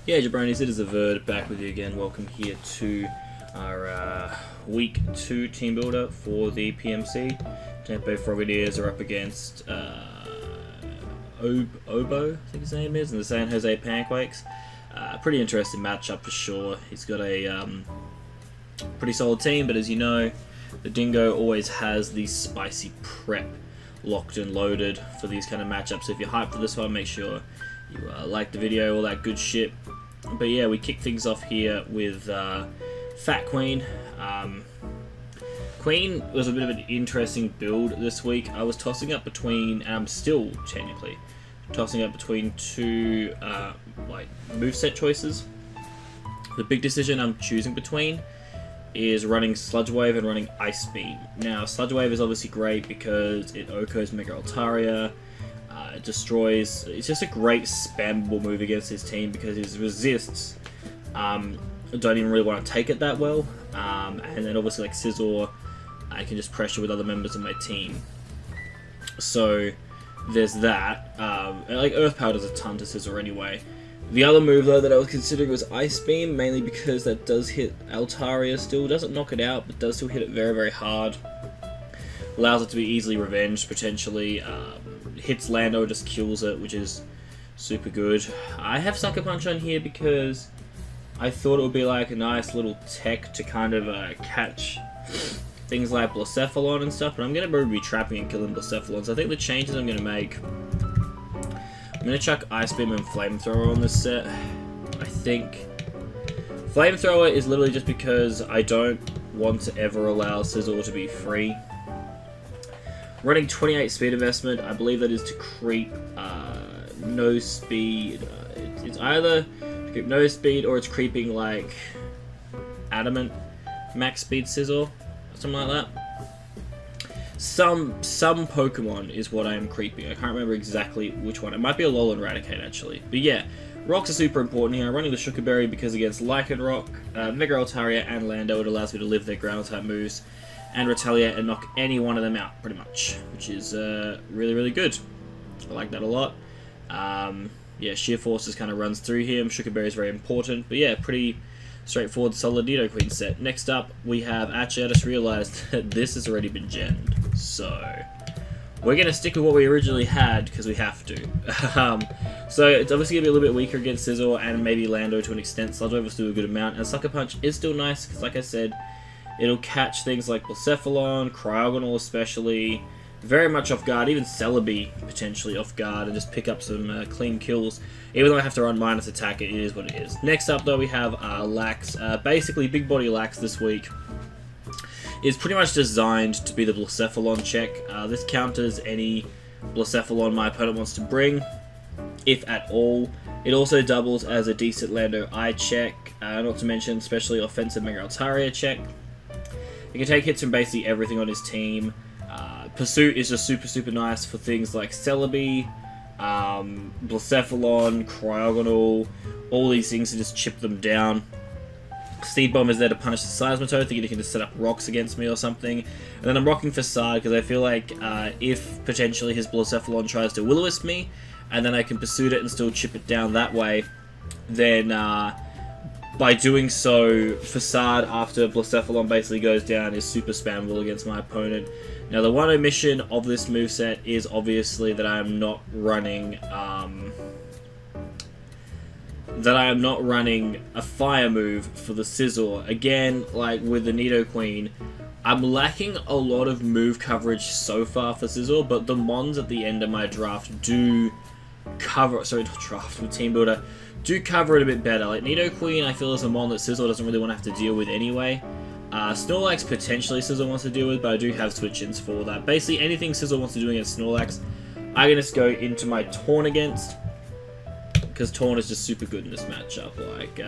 Yeah, jabronis, it is a Verd back with you again. Welcome here to our Week 2 team builder for the PMC. Tampa Bay Frogadiers are up against Obo, I think his name is, and the San Jose Panquakes. Pretty interesting matchup for sure. He's got a pretty solid team, but as you know, the Dingo always has the spicy prep locked and loaded for these kind of matchups. So if you're hyped for this one, make sure you like the video, all that good shit. But yeah, we kick things off here with Fat Queen. Queen was a bit of an interesting build this week. I was tossing up between, and I'm still technically tossing up between two like moveset choices. The big decision I'm choosing between is running Sludge Wave and running Ice Beam. Now, Sludge Wave is obviously great because it OHKOs Mega Altaria. It destroys. It's just a great spammable move against his team because his resists don't even really want to take it that well. And then obviously like Scizor, I can just pressure with other members of my team. So there's that. Like Earth Power does a ton to Scizor anyway. The other move though that I was considering was Ice Beam, mainly because that does hit Altaria still. Doesn't knock it out, but does still hit it very, very hard. Allows it to be easily revenged potentially. Hits Lando, just kills it, which is super good. I have Sucker Punch on here because I thought it would be like a nice little tech to kind of catch things like Blacephalon and stuff, but I'm going to be trapping and killing Blacephalon. So I think the changes I'm going to make, I'm going to chuck Ice Beam and Flamethrower on this set. I think Flamethrower is literally just because I don't want to ever allow Scizor to be free. Running 28 speed investment, I believe that is to creep no speed. It's either to creep no speed or it's creeping like Adamant max speed Scizor, something like that. Some Pokemon is what I am creeping. I can't remember exactly which one. It might be a Alolan Raticate actually. But yeah, rocks are super important here. I'm running the Sugar Berry because against Lycanroc, Mega Altaria, and Lando, it allows me to live their ground type moves and retaliate and knock any one of them out, pretty much, which is really, really good. I like that a lot. Yeah, Sheer Force just kind of runs through him. Sugar Berry is very important, but yeah, pretty straightforward, solid Nidoqueen set. Next up, we have, actually, I just realized that this has already been gemmed, so we're going to stick with what we originally had, because we have to. So it's obviously going to be a little bit weaker against Scizor and maybe Lando to an extent. Sludge Wave will still do a good amount, and Sucker Punch is still nice, because like I said, it'll catch things like Blacephalon, Cryogonal especially, very much off guard, even Celebi potentially off guard, and just pick up some clean kills. Even though I have to run minus attack, it is what it is. Next up though we have Lax. Basically Big Body Lax this week is pretty much designed to be the Blacephalon check. This counters any Blacephalon my opponent wants to bring, if at all. It also doubles as a decent Lando eye check, not to mention especially offensive Mega Altaria check. He can take hits from basically everything on his team. Pursuit is just super, super nice for things like Celebi, Blacephalon, Cryogonal, all these things to just chip them down. Steed Bomb is there to punish the Seismitoad, thinking he can just set up rocks against me or something. And then I'm rocking Facade because I feel like if potentially his Blacephalon tries to Will-O-Wisp me, and then I can Pursuit it and still chip it down that way, then by doing so, Facade after Blacephalon basically goes down is super spammable against my opponent. Now the one omission of this moveset is obviously that I am not running a fire move for the Scizor. Again, like with the Nidoqueen, I'm lacking a lot of move coverage so far for Scizor, but the Mons at the end of my draft do cover, sorry, not draft, with Team Builder, do cover it a bit better. Like Nidoqueen, I feel is a mon that Scizor doesn't really want to have to deal with anyway. Snorlax potentially Scizor wants to deal with, but I do have switch-ins for that. Basically anything Scizor wants to do against Snorlax, I can just go into my Taunt against, because Taunt is just super good in this matchup. Like,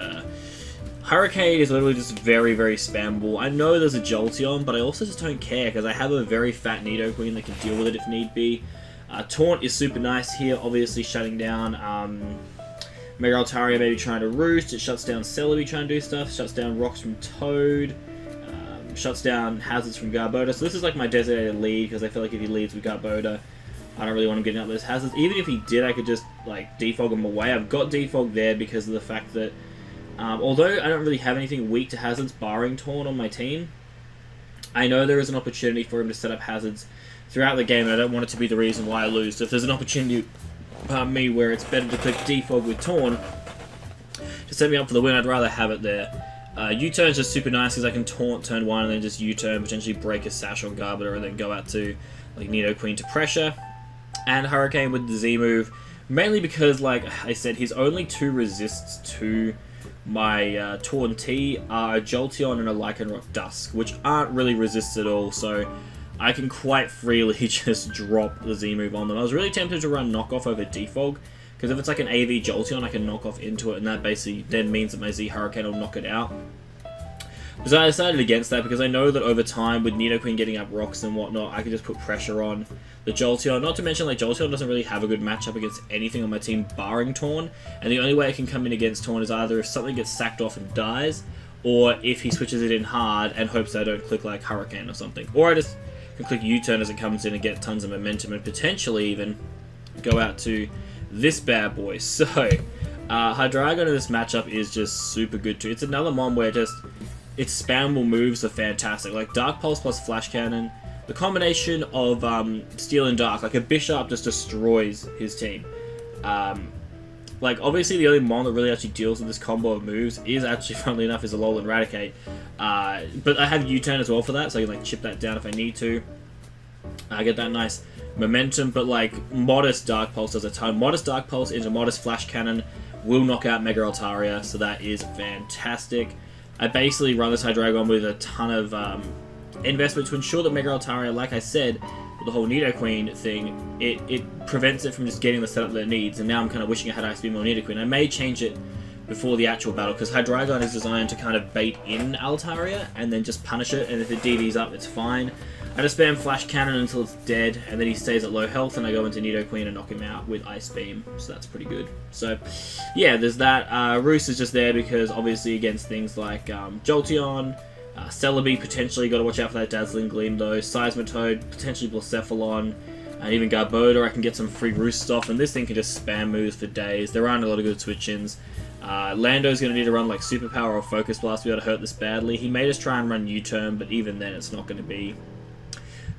Hurricane is literally just very, very spammable. I know there's a Jolteon, but I also just don't care, because I have a very fat Nidoqueen that can deal with it if need be. Taunt is super nice here, obviously shutting down Mega Altaria maybe trying to roost, it shuts down Celebi trying to do stuff, shuts down rocks from Toad, shuts down hazards from Garbodor. So this is like my designated lead, because I feel like if he leads with Garbodor, I don't really want him getting up those hazards. Even if he did, I could just like defog him away. I've got defog there because of the fact that although I don't really have anything weak to hazards barring Taunt on my team, I know there is an opportunity for him to set up hazards throughout the game, and I don't want it to be the reason why I lose. So if there's an opportunity, me, where it's better to click defog with Taunt to set me up for the win, I'd rather have it there. U-turn's just super nice because I can Taunt turn 1 and then just U-turn, potentially break a Sash on Garbiter, and then go out to like Nidoqueen to pressure. And Hurricane with the Z move, mainly because, like I said, his only 2 resists to my Taunt T are a Jolteon and a Lycanroc Dusk, which aren't really resists at all, so I can quite freely just drop the Z move on them. I was really tempted to run Knockoff over Defog, because if it's like an AV Jolteon, I can knock off into it, and that basically then means that my Z Hurricane will knock it out. So I decided against that because I know that over time, with Nidoqueen getting up rocks and whatnot, I can just put pressure on the Jolteon. Not to mention, like, Jolteon doesn't really have a good matchup against anything on my team barring Taunt, and the only way I can come in against Taunt is either if something gets sacked off and dies, or if he switches it in hard and hopes I don't click like Hurricane or something. Or I just can click U-turn as it comes in and get tons of momentum, and potentially even go out to this bad boy. So, Hydreigon in this matchup is just super good too. It's another mon where just its spammable moves are fantastic. Like Dark Pulse plus Flash Cannon, the combination of Steel and Dark, like a Bishop just destroys his team. Like, obviously the only mon that really actually deals with this combo of moves is actually, funnily enough, is Alolan Raticate. But I have U-turn as well for that, so I can like chip that down if I need to. I get that nice momentum, but like Modest Dark Pulse does a ton. Modest Dark Pulse into Modest Flash Cannon will knock out Mega Altaria, so that is fantastic. I basically run this Hydreigon with a ton of investment to ensure that Mega Altaria, like I said, with the whole Nidoqueen thing, it prevents it from just getting the setup that it needs, and now I'm kind of wishing I had Ice Beam on Nidoqueen. I may change it before the actual battle, because Hydreigon is designed to kind of bait in Altaria and then just punish it, and if it DDs up, it's fine. I just spam Flash Cannon until it's dead, and then he stays at low health, and I go into Nidoqueen and knock him out with Ice Beam, so that's pretty good. So, yeah, there's that. Roos is just there because, obviously, against things like Jolteon, Celebi, potentially, got to watch out for that Dazzling Gleam, though, Seismitoad, potentially Blacephalon, and even Garbodor, I can get some free Roost off, and this thing can just spam moves for days. There aren't a lot of good switch-ins. Lando's going to need to run like Superpower or Focus Blast to be able to hurt this badly. He may just try and run U-turn, but even then it's not going to be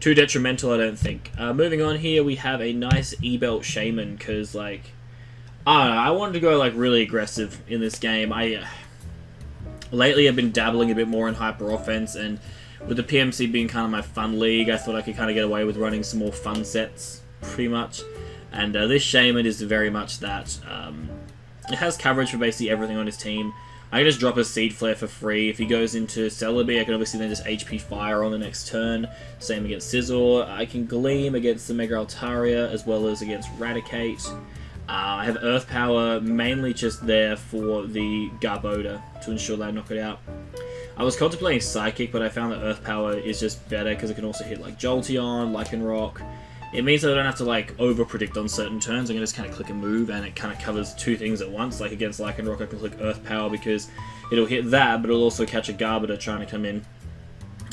too detrimental, I don't think. Moving on here, we have a nice E-Belt Shaman, because, like, I don't know, I wanted to go, like, really aggressive in this game. Lately I've been dabbling a bit more in Hyper Offense, and with the PMC being kind of my fun league, I thought I could kind of get away with running some more fun sets, pretty much. And this Shaman is very much that. It has coverage for basically everything on his team. I can just drop a Seed Flare for free. If he goes into Celebi, I can obviously then just HP Fire on the next turn. Same against Scizor. I can Gleam against the Mega Altaria as well as against Raticate. I have Earth Power mainly just there for the Garbodor to ensure that I knock it out. I was contemplating Psychic, but I found that Earth Power is just better because it can also hit like Jolteon, Lycanroc. It means that I don't have to like over-predict on certain turns. I can just kind of click a move and it kind of covers 2 things at once. Like against Lycanroc, I can click Earth Power because it'll hit that, but it'll also catch a Garbodor trying to come in.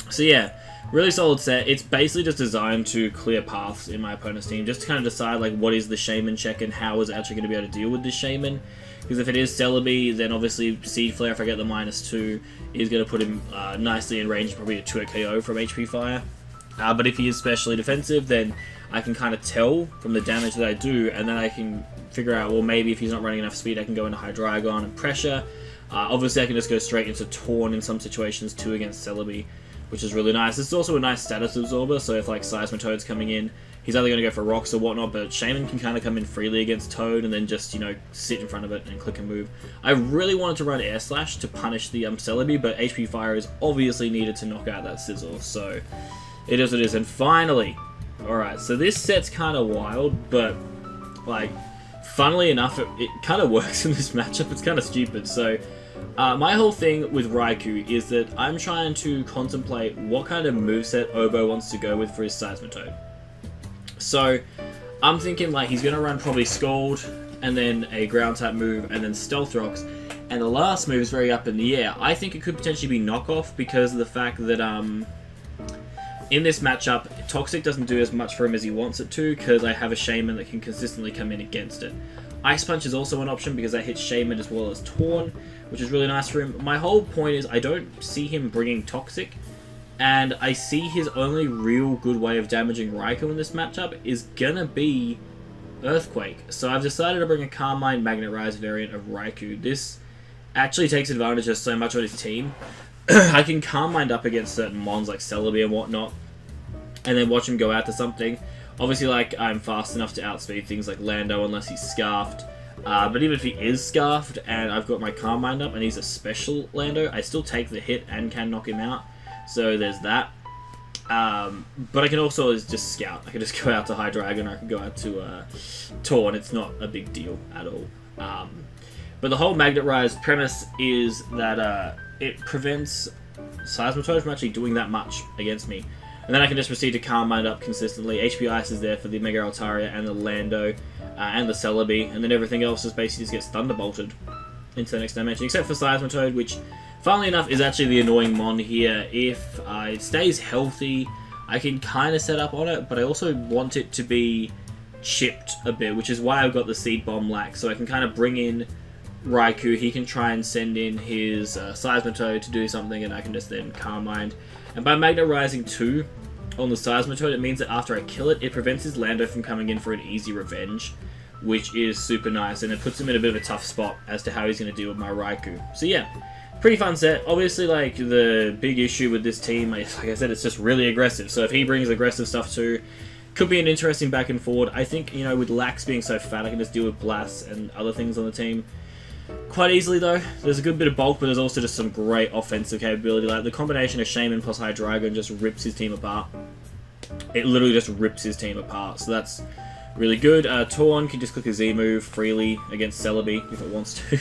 So yeah, really solid set. It's basically just designed to clear paths in my opponent's team, just to kind of decide like what is the Shaman check and how is it actually going to be able to deal with this Shaman. Because if it is Celebi, then obviously Seed Flare, if I get the -2, is going to put him nicely in range, probably a 2-hit KO from HP Fire. But if he is specially defensive, then I can kind of tell from the damage that I do, and then I can figure out, well, maybe if he's not running enough speed, I can go into Hydreigon and pressure. Obviously, I can just go straight into Taunt in some situations too against Celebi, which is really nice. It's also a nice status absorber, so if like Seismitoad's coming in, he's either going to go for rocks or whatnot, but Shaman can kind of come in freely against Toad and then just, you know, sit in front of it and click and move. I really wanted to run Air Slash to punish the Celebi, but HP Fire is obviously needed to knock out that Scizor, so it is what it is. And finally, alright, so this set's kind of wild, but, like, funnily enough, it kind of works in this matchup. It's kind of stupid. So, my whole thing with Raikou is that I'm trying to contemplate what kind of moveset Obo wants to go with for his Seismitoad. So, I'm thinking, like, he's going to run probably Scald, and then a Ground-type move, and then Stealth Rocks, and the last move is very up in the air. I think it could potentially be Knockoff because of the fact that, in this matchup, Toxic doesn't do as much for him as he wants it to, because I have a Shaman that can consistently come in against it. Ice Punch is also an option because that hits Shaman as well as Torn, which is really nice for him. My whole point is I don't see him bringing Toxic, and I see his only real good way of damaging Raikou in this matchup is gonna be Earthquake. So I've decided to bring a Carmine Magnet Rise variant of Raikou. This actually takes advantage of so much on his team. I can Carmine up against certain mons like Celebi and whatnot, and then watch him go out to something. Obviously, like, I'm fast enough to outspeed things like Lando unless he's Scarfed. But even if he is Scarfed and I've got my Carmine up and he's a special Lando, I still take the hit and can knock him out. So there's that. But I can also just Scout. I can just go out to High Dragon, or I can go out to Torn. It's not a big deal at all. But the whole Magnet Rise premise is that it prevents Seismitoad from actually doing that much against me. And then I can just proceed to Carmine up consistently. HP Ice is there for the Mega Altaria and the Lando and the Celebi, and then everything else just basically just gets Thunderbolted into the next dimension, except for Seismitoad, which, funnily enough, is actually the annoying mon here. If it stays healthy, I can kind of set up on it, but I also want it to be chipped a bit, which is why I've got the Seed Bomb Lack, so I can kind of bring in Raikou, he can try and send in his Seismitoad to do something, and I can just then Carmine. And by Magnet Rising 2 on the Seismitoad, it means that after I kill it, it prevents his Lando from coming in for an easy revenge, which is super nice, and it puts him in a bit of a tough spot as to how he's going to deal with my Raikou. So yeah, pretty fun set. Obviously, like, the big issue with this team, like I said, it's just really aggressive. So if he brings aggressive stuff too, could be an interesting back and forward. I think, you know, with Lax being so fat, I can just deal with Blast and other things on the team quite easily, though. There's a good bit of bulk, but there's also just some great offensive capability. Like, the combination of Shaman plus Hydreigon just rips his team apart. It literally just rips his team apart, so that's really good. Torn can just click a Z move freely against Celebi if it wants to.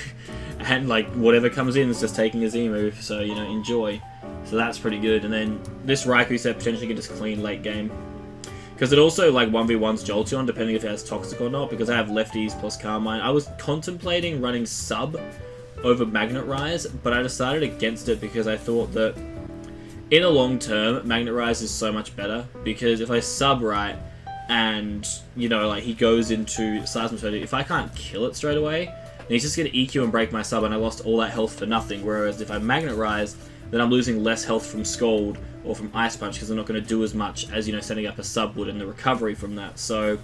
And, like, whatever comes in is just taking a Z move, so, you know, enjoy. So that's pretty good. And then this Raikou set potentially can just clean late game, because it also, like, 1v1s Jolteon, depending if it has Toxic or not, because I have lefties plus Carmine. I was contemplating running Sub over Magnet Rise, but I decided against it because I thought that in the long term, Magnet Rise is so much better, because if I Sub right, and, you know, like, he goes into Seismitoad, if I can't kill it straight away, then he's just going to EQ and break my Sub, and I lost all that health for nothing, whereas if I Magnet Rise, then I'm losing less health from Scald or from Ice Punch, because I'm not going to do as much as, you know, setting up a Sub would and the recovery from that. So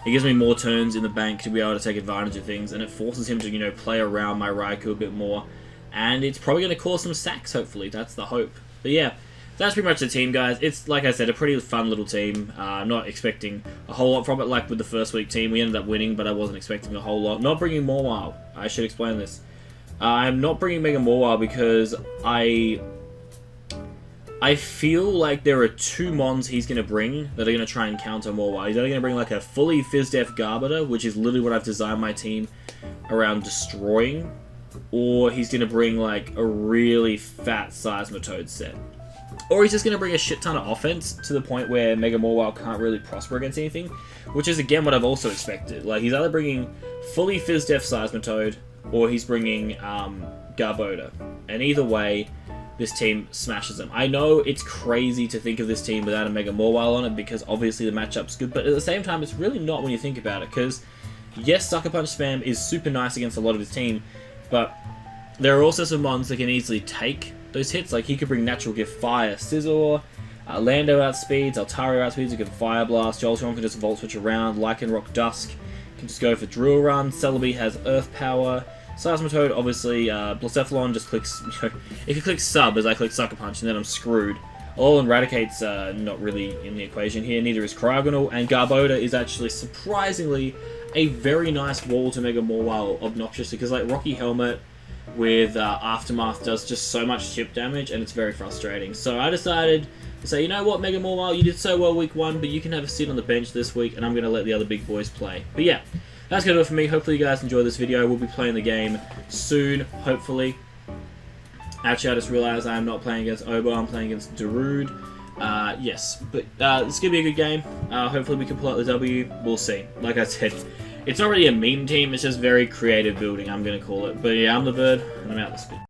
it gives me more turns in the bank to be able to take advantage of things, and it forces him to, you know, play around my Raikou a bit more, and it's probably going to cause some sacks, hopefully. That's the hope. But yeah, that's pretty much the team, guys. It's, like I said, a pretty fun little team. I'm not expecting a whole lot from it, like with the first week team. We ended up winning, but I wasn't expecting a whole lot. Not bringing Mawile. I should explain this. I'm not bringing Mega Mawile because I feel like there are two mons he's going to bring that are going to try and counter Mawile. He's either going to bring like a fully Fizdef Garbodor, which is literally what I've designed my team around destroying, or he's going to bring like a really fat Seismitoad set. Or he's just going to bring a shit ton of offense to the point where Mega Mawile can't really prosper against anything, which is again what I've also expected. Like, he's either bringing fully Fizdef Seismitoad, or he's bringing Garbodor. And either way, this team smashes them. I know it's crazy to think of this team without a Mega Mawile on it, because obviously the matchup's good, but at the same time, it's really not when you think about it, because yes, Sucker Punch spam is super nice against a lot of his team, but there are also some mons that can easily take those hits. Like, he could bring Natural Gift Fire, Scizor, Lando outspeeds, Altaria outspeeds, he can Fire Blast, Jolteon can just Volt Switch around, Lycanroc Dusk can just go for Drill Run, Celebi has Earth Power, Seismitoad, obviously, Blacephalon just clicks, you know, if he clicks Sub as I click Sucker Punch, and then I'm screwed. Alolan Raticate's not really in the equation here, neither is Cryogonal, and Garbodor is actually, surprisingly, a very nice wall to Mega Mawile obnoxious, because, like, Rocky Helmet with Aftermath does just so much chip damage, and it's very frustrating. So I decided to say, you know what, Mega Mawile, you did so well week 1, but you can have a sit on the bench this week, and I'm going to let the other big boys play. But yeah, that's going to do it for me. Hopefully you guys enjoy this video. We'll be playing the game soon, hopefully. Actually, I just realized I'm not playing against Obo, I'm playing against Darude. Yes, but it's going to be a good game. Hopefully we can pull out the W. We'll see. Like I said, it's not really a meme team, it's just very creative building, I'm going to call it. But yeah, I'm the Bird, and I'm out this bit.